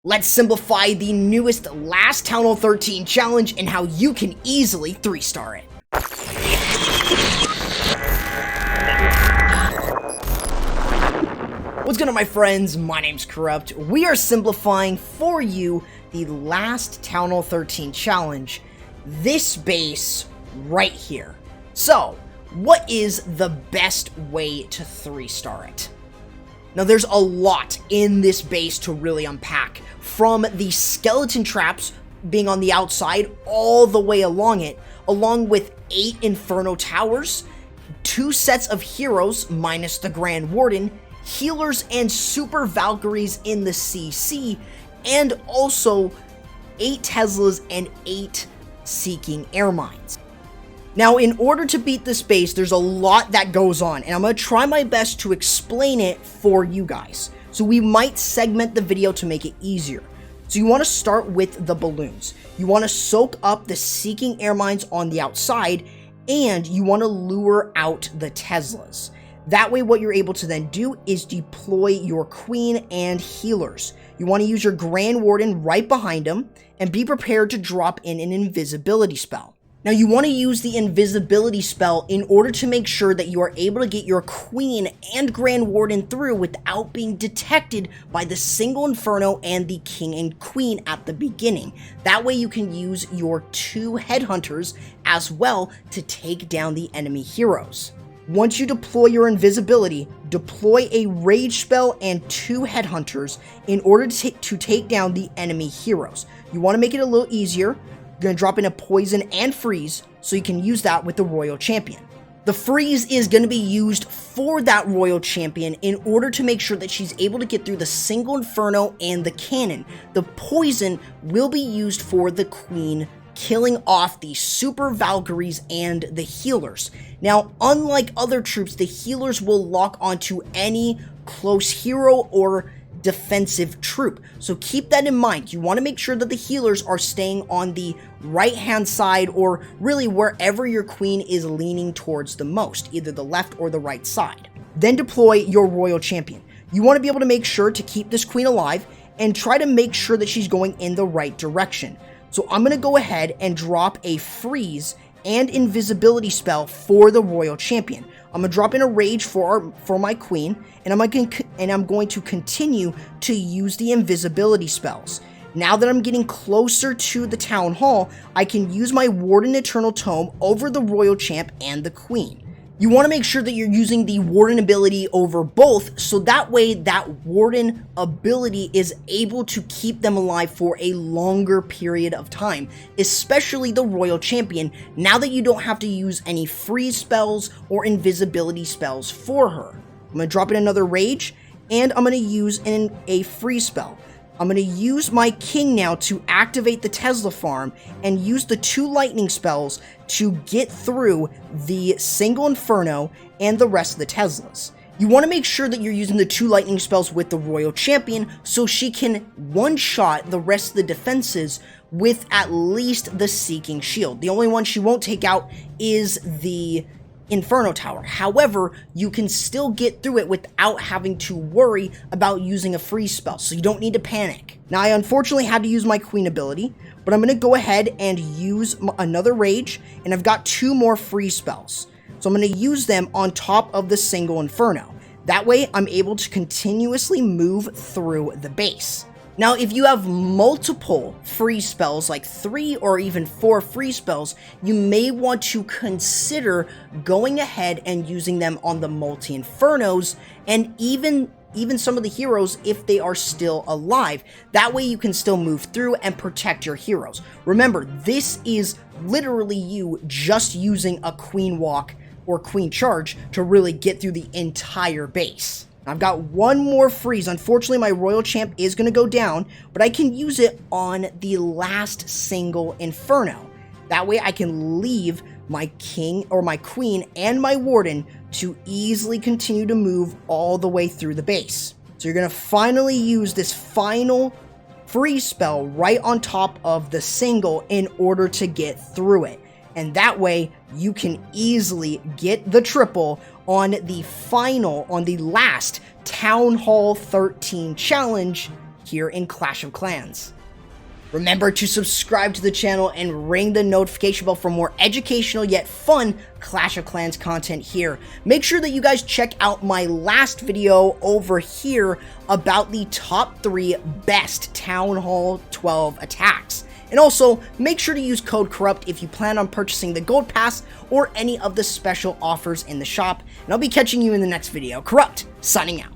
Let's simplify the newest last Town Hall 13 challenge and how you can easily 3-star it. What's going on, my friends? My name's Corrupt. We are simplifying for you the last Town Hall 13 challenge, this base right here. So, what is the best way to 3-star it? Now, there's a lot in this base to really unpack, from the skeleton traps being on the outside all the way along it, along with 8 Inferno Towers, 2 sets of heroes minus the Grand Warden, healers and super Valkyries in the CC, and also 8 Teslas and 8 Seeking Air Mines. Now, in order to beat this base, there's a lot that goes on, and I'm going to try my best to explain it for you guys. So we might segment the video to make it easier. So you want to start with the balloons. You want to soak up the Seeking Air Mines on the outside, and you want to lure out the Teslas. That way, what you're able to then do is deploy your Queen and healers. You want to use your Grand Warden right behind them, and be prepared to drop in an Invisibility spell. Now, you want to use the Invisibility spell in order to make sure that you are able to get your Queen and Grand Warden through without being detected by the single Inferno and the King and Queen at the beginning. That way you can use your 2 HeadHunters as well to take down the enemy heroes. Once you deploy your Invisibility, deploy a Rage spell and 2 HeadHunters in order to take down the enemy heroes. You want to make it a little easier. You're going to drop in a Poison and Freeze, so you can use that with the Royal Champion. The Freeze is going to be used for that Royal Champion in order to make sure that she's able to get through the single Inferno and the Cannon. The Poison will be used for the Queen, killing off the Super Valkyries and the healers. Now, unlike other troops, the healers will lock onto any close hero or defensive troop. So keep that in mind. You want to make sure that the healers are staying on the right hand side, or really wherever your Queen is leaning towards the most, either the left or the right side. Then deploy your Royal Champion. You want to be able to make sure to keep this Queen alive and try to make sure that she's going in the right direction. So I'm going to go ahead and drop a Freeze and Invisibility spell for the Royal Champion. I'm going to drop in a Rage for my Queen, and I'm going to continue to use the Invisibility spells. Now that I'm getting closer to the Town Hall, I can use my Warden Eternal Tome over the Royal Champ and the Queen. You want to make sure that you're using the Warden ability over both, so that way that Warden ability is able to keep them alive for a longer period of time, especially the Royal Champion, now that you don't have to use any freeze spells or invisibility spells for her. I'm going to drop in another Rage, and I'm going to use a freeze spell. I'm going to use my King now to activate the Tesla farm and use the 2 lightning spells to get through the single Inferno and the rest of the Teslas. You want to make sure that you're using the 2 lightning spells with the Royal Champion so she can one-shot the rest of the defenses with at least the Seeking Shield. The only one she won't take out is the Inferno Tower. However, you can still get through it without having to worry about using a freeze spell, so you don't need to panic. Now, I unfortunately had to use my Queen ability, but I'm going to go ahead and use another Rage, and I've got 2 more freeze spells. So I'm going to use them on top of the single Inferno. That way, I'm able to continuously move through the base. Now, if you have multiple freeze spells, like 3 or even 4 freeze spells, you may want to consider going ahead and using them on the multi-Infernos and even some of the heroes if they are still alive. That way you can still move through and protect your heroes. Remember, this is literally you just using a Queen Walk or Queen Charge to really get through the entire base. I've got 1 more freeze. Unfortunately, my Royal Champ is going to go down, but I can use it on the last single Inferno. That way I can leave my King or my Queen and my Warden to easily continue to move all the way through the base. So you're going to finally use this final freeze spell right on top of the single in order to get through it. And that way you can easily get the triple on the last Town Hall 13 challenge here in Clash of Clans. Remember to subscribe to the channel and ring the notification bell for more educational yet fun Clash of Clans content here. Make sure that you guys check out my last video over here about the top 3 best Town Hall 12 attacks. And also, make sure to use code CORRUPT if you plan on purchasing the Gold Pass or any of the special offers in the shop. And I'll be catching you in the next video. Corrupt, signing out.